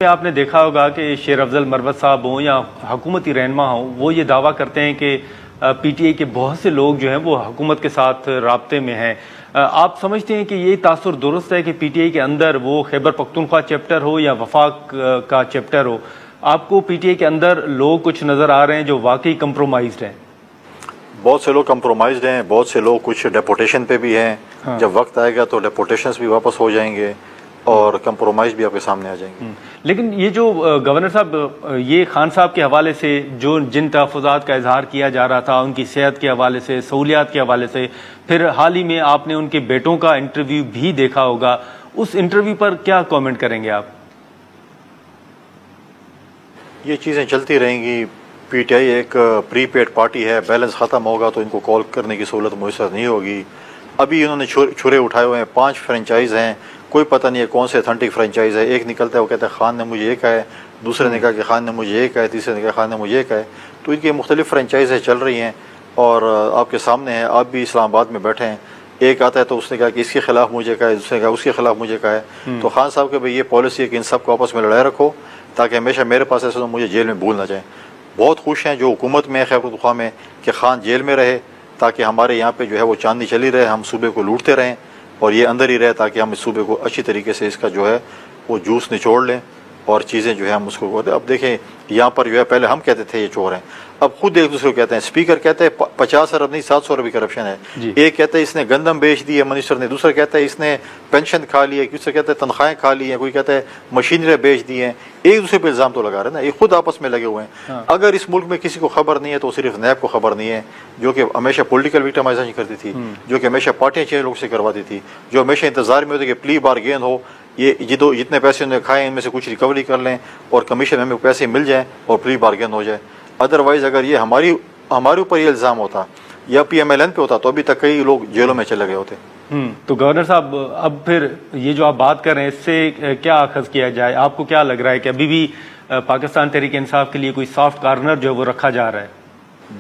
आपने देखा होगा कि शेर अफजल मरवत साहब हों या हुकूमती रहनुमा हों, वो ये दावा करते हैं कि पीटीआई के बहुत से लोग जो हैं वो हुकूमत के साथ राब्ते में हैं। आप समझते हैं कि ये तासुर दुरुस्त है कि पीटीआई के अंदर वो खैबर पख्तूनख्वा चैप्टर हो या वफाक का चैप्टर हो, आपको पीटीआई के अंदर लोग कुछ नज़र आ रहे हैं जो वाकई कंप्रोमाइज्ड हैं? बहुत से लोग कंप्रोमाइज्ड हैं, बहुत से लोग कुछ डेपोटेशन पे भी हैं। हाँ। जब वक्त आएगा तो डेपोटेशंस भी वापस हो जाएंगे और कंप्रोमाइज भी आपके सामने आ जाएंगे। लेकिन ये जो गवर्नर साहब, ये खान साहब के हवाले से जो जिन तहफ़्फ़ुज़ात का इजहार किया जा रहा था, उनकी सेहत के हवाले से, सहूलियात के हवाले से, फिर हाल ही में आपने उनके बेटों का इंटरव्यू भी देखा होगा, उस इंटरव्यू पर क्या कमेंट करेंगे आप? ये चीज़ें चलती रहेंगी। पीटीआई एक प्रीपेड पार्टी है, बैलेंस ख़त्म होगा तो इनको कॉल करने की सहूलत मुयसर नहीं होगी। अभी इन्होंने छुरे उठाए हुए हैं, 5 फ्रेंचाइज हैं, कोई पता नहीं है कौन से अथेंटिक फ्रेंचाइज है। एक निकलता है वो कहता है खान ने मुझे ये कहा है, दूसरे ने कहा कि खान ने मुझे ये कहा है, तीसरे ने कहा खान ने मुझे ये कहा है। तो इनकी मुख्तलिफ फ्रेंचाइजें चल रही हैं और आपके सामने है। आप भी इस्लामाबाद में बैठे हैं, एक आता है तो उसने कहा कि इसके खिलाफ मुझे कहा है, दूसरे कहा उसके खिलाफ मुझे कहा है। तो खान साहब के भाई ये पॉलिसी है कि इन सबको आपस में लड़ाए रखो ताकि हमेशा मेरे पास ऐसे मुझे जेल में भूल ना जाए। बहुत खुश हैं जो हुकूमत में है खैबर पख्तूनख्वा में कि खान जेल में रहे ताकि हमारे यहाँ पे जो है वो चांदनी चली रहे, हम सूबे को लूटते रहें और ये अंदर ही रहे ताकि हम इस सूबे को अच्छी तरीके से इसका जो है वो जूस निचोड़ लें और चीज़ें जो है हम उसको बोलते। अब देखें यहाँ पर जो है पहले हम कहते थे ये चोर हैं, अब खुद एक दूसरे को कहते हैं। स्पीकर कहते हैं 50 अरब नहीं 700 अरब की करप्शन है। एक कहता है इसने गंदम बेच दी है मिनिस्टर ने, दूसरा कहता है इसने पेंशन खा ली है, दूसरा कहता है तनख्वाहें खा ली हैं, कोई कहता है मशीनरी बेच दी हैं। एक दूसरे पर इल्ज़ाम तो लगा रहे हैं ना, ये खुद आपस में लगे हुए हैं। हाँ। अगर इस मुल्क में किसी को खबर नहीं है तो सिर्फ नैब को खबर नहीं है, जो कि हमेशा पॉलिटिकल विक्टिमाइजेशन करती थी, जो कि हमेशा पार्टियां चेंज लोग से करवाती थी, जो हमेशा इंतजार में होती कि प्ली बारगेन हो, ये जितने पैसे उन्हें खाए इनमें से कुछ रिकवरी कर लें और कमीशन हमें पैसे मिल जाएं और प्ली बारगेन हो जाए। अदरवाइज अगर ये हमारे ऊपर ये इल्ज़ाम होता या PMLN पे होता तो अभी तक कई लोग जेलों में चले गए होते। तो गवर्नर साहब, अब फिर ये जो आप बात कर रहे हैं इससे क्या अखज़ किया जाए? आपको क्या लग रहा है कि अभी भी पाकिस्तान तहरीक इंसाफ के लिए कोई सॉफ्ट कॉर्नर जो है वो रखा जा रहा है?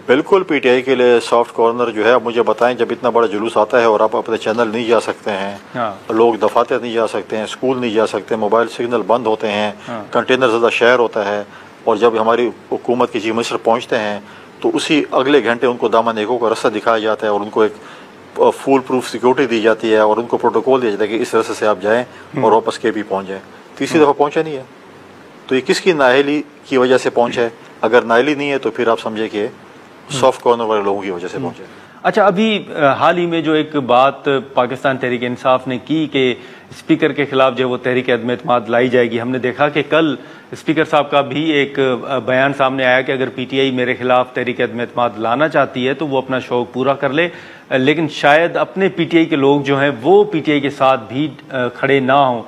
बिल्कुल पीटीआई के लिए सॉफ्ट कॉर्नर जो है, आप मुझे बताएं, जब इतना बड़ा जुलूस आता है और आप अपने चैनल नहीं जा सकते हैं, हाँ। लोग दफातर नहीं जा सकते हैं, स्कूल नहीं जा सकते, मोबाइल सिग्नल बंद होते हैं, हाँ। कंटेनर ज़्यादा शहर होता है और जब हमारी हुकूमत के चीफ मिनिस्टर पहुँचते हैं तो उसी अगले घंटे उनको दामन नेको का रास्ता दिखाया जाता है और उनको एक फुल प्रूफ सिक्योरिटी दी जाती है और उनको प्रोटोकॉल दिया जाता है कि इस रास्ते से आप जाएँ और वापस के भी पहुँच जाएँ। तीसरी दफ़ा पहुँचा नहीं है तो ये किसकी नाअहली की वजह से पहुँचा है? अगर नाअहली नहीं है तो फिर आप समझे कि सॉफ्ट कॉर्नर वाले लोगों की वजह से पहुंचे। अच्छा, अभी हाल ही में जो एक बात पाकिस्तान तहरीक इंसाफ ने की कि स्पीकर के खिलाफ जो वो तहरीक अदम एतमाद लाई जाएगी, हमने देखा कि कल स्पीकर साहब का भी एक बयान सामने आया कि अगर पीटीआई मेरे खिलाफ तहरीक अदम एतमाद लाना चाहती है तो वो अपना शौक पूरा कर ले, लेकिन शायद अपने पीटीआई के लोग जो हैं वो पीटीआई के साथ भी खड़े ना हों।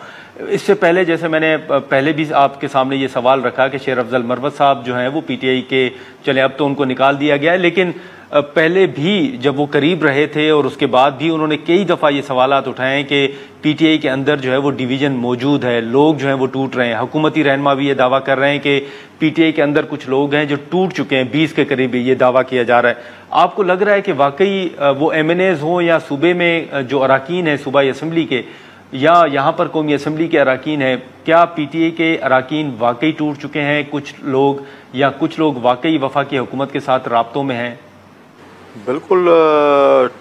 इससे पहले, जैसे मैंने पहले भी आपके सामने ये सवाल रखा कि शेर अफजल मरवत साहब जो हैं वो पीटीआई के, चले अब तो उनको निकाल दिया गया है, लेकिन पहले भी जब वो करीब रहे थे और उसके बाद भी उन्होंने कई दफ़ा ये सवालात उठाए हैं कि पीटीआई के अंदर जो है वो डिवीज़न मौजूद है, लोग जो हैं वो टूट रहे हैं। हुकूमती रहनुमा भी ये दावा कर रहे हैं कि पीटीआई के अंदर कुछ लोग हैं जो टूट चुके हैं, 20 के करीब ये दावा किया जा रहा है। आपको लग रहा है कि वाकई वो MNAs हों या सूबे में जो अराकीन हैं सूबाई असम्बली के या यहाँ पर कौमी असम्बली के अराकीन हैं, क्या पीटीआई के अराकीन वाकई टूट चुके हैं कुछ लोग, या कुछ लोग वाकई वफाकी हुकूमत के साथ राब्तों में हैं? बिल्कुल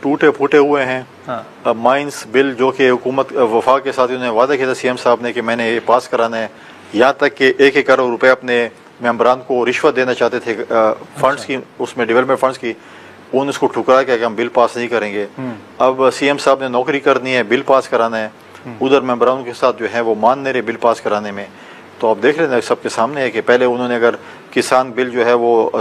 टूटे फूटे हुए हैं। हाँ। माइंस बिल जो कि हुकूमत वफाक के साथ उन्होंने वादा किया था CM साहब ने कि मैंने ये पास कराना है, यहाँ तक कि 1-1 करोड़ रुपए अपने मेम्बरान को रिश्वत देना चाहते थे फंड्स की, उसमें डेवलपमेंट फंड्स की, उन्होंने उसको ठुकरा के हम बिल पास नहीं करेंगे। अब CM साहब ने नौकरी करनी है, बिल पास कराना है, उधर मेम्बरान के साथ जो है वो मान नहीं रहे बिल पास कराने में। तो आप देख रहे हैं सबके सामने है कि पहले उन्होंने अगर किसान बिल जो है वो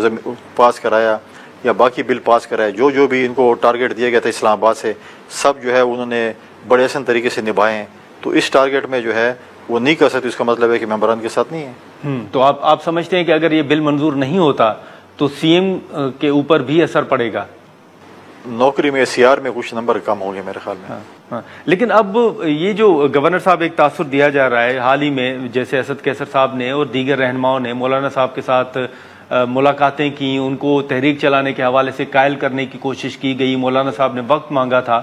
पास कराया या बाकी बिल पास कराया, जो भी इनको टारगेट दिया गया था इस्लामाबाद से, सब जो है उन्होंने बड़े आसान तरीके से निभाए हैं। तो इस टारगेट में जो है वो नहीं कर सकते, इसका मतलब है कि मेम्बरान के साथ नहीं है। तो आप समझते हैं कि अगर ये बिल मंजूर नहीं होता तो CM के ऊपर भी असर पड़ेगा? नौकरी में CR में कुछ नंबर कम होंगे मेरे ख्याल में। हाँ। लेकिन अब ये जो गवर्नर साहब एक तासुर दिया जा रहा है, हाल ही में जैसे असद कैसर साहब ने और दीगर रहनुमाओं ने मौलाना साहब के साथ मुलाकातें की, उनको तहरीक चलाने के हवाले से कायल करने की कोशिश की गई, मौलाना साहब ने वक्त मांगा था,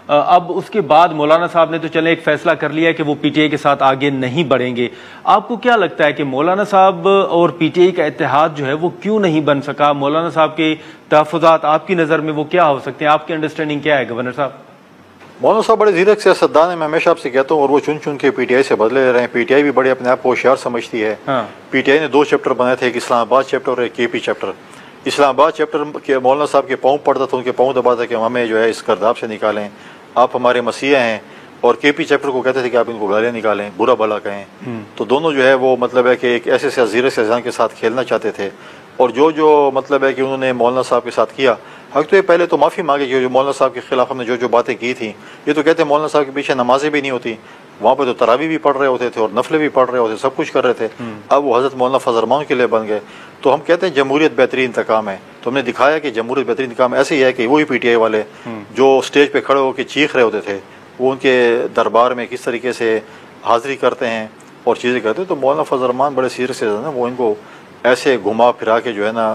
अब उसके बाद मौलाना साहब ने तो चले एक फैसला कर लिया कि वो पीटीआई के साथ आगे नहीं बढ़ेंगे। आपको क्या लगता है कि मौलाना साहब और पीटीआई का इत्तेहाद जो है वो क्यों नहीं बन सका? मौलाना साहब के तहफ़्फ़ुज़ात आपकी नज़र में वो क्या हो सकते हैं? आपकी अंडरस्टैंडिंग क्या है गवर्नर साहब? मौलाना साहब बड़े ज़ीरक सियासतदान है, मैं हमेशा आपसे कहता हूँ, और वो चुन चुन के पीटीआई से बदले ले रहे हैं। पीटीआई भी बड़े अपने आप को होशियार समझती है। पीटीआई ने 2 चैप्टर बनाए थे, एक इस्लामाबाद चैप्टर और एक केपी चैप्टर। इस्लामाबाद चैप्टर के मौलाना साहब के पाँव पड़ता था, उनके पाँव दबाता कि हमें जो है इस गर्दाब से निकालें, आप हमारे मसीहा हैं। और केपी चैप्टर को कहते थे कि आप इनको गालियाँ निकालें, बुरा भला कहें। तो दोनों जो है वो मतलब है कि एक ऐसे ज़ीरक सियासतदान के साथ खेलना चाहते थे। और जो मतलब है कि उन्होंने मौलाना साहब के साथ किया, हक तो ये पहले तो माफ़ी मांगे कि जो मौलाना साहब के खिलाफ हमने जो बातें की थी। ये तो कहते हैं मौलाना साहब के पीछे नमाजें भी नहीं होती, वहाँ पे तो तरावी भी पढ़ रहे होते थे और नफले भी पढ़ रहे होते, सब कुछ कर रहे थे। अब वो हज़रत मौलाना फजल रहमान के लिए बन गए। तो हम कहते हैं जमहूरियत बेहतरीन इंतकाम है। तो हमने दिखाया कि जमहूरियत बेहतरीन इंतकाम ऐसे ही है कि वही पीटीआई वाले जो स्टेज पर खड़े होकर चीख रहे होते थे, वो उनके दरबार में किस तरीके से हाज़िरी करते हैं और चीज़ें करते हैं। तो मौलाना फजल रहमान बड़े सीरियस से ना वो इनको ऐसे घुमा फिरा के जो है ना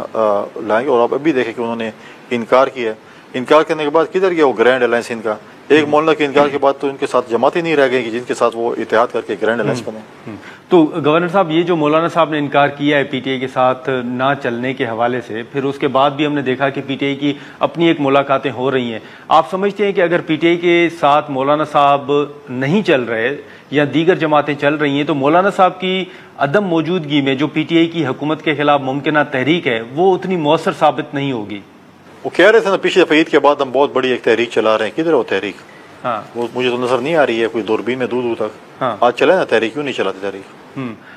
लाएंगे। और आप अभी देखें कि उन्होंने इनकार किया। इनकार करने के बाद किधर गया वो ग्रैंड अलायंस इनका? एक मौलाना के इनकार के बाद तो इनके साथ जमात ही नहीं रह गई कि जिनके साथ वो इत्तेहाद करके ग्रैंड अलायंस बने। तो गवर्नर साहब, ये जो मौलाना साहब ने इनकार किया है पीटीआई के साथ ना चलने के हवाले से, फिर उसके बाद भी हमने देखा कि पीटीआई की अपनी एक मुलाकातें हो रही हैं। आप समझते हैं कि अगर पीटीआई के साथ मौलाना साहब नहीं चल रहे या दीगर जमातें चल रही हैं, तो मौलाना साहब की अदम मौजूदगी में जो पीटीआई की हुकूमत के खिलाफ मुमकिन तहरीक है वो उतनी मौसर साबित नहीं होगी? वो कह रहे थे ना पिछले दफा ईद के बाद हम बहुत बड़ी एक तहरीक चला रहे हैं, किधर है वो तहरीक? वो मुझे तो नजर नहीं आ रही है, कोई दूरबीन में दूर दूर तक। आज चले ना तहरीक, क्यों नहीं चलाते तहरीक?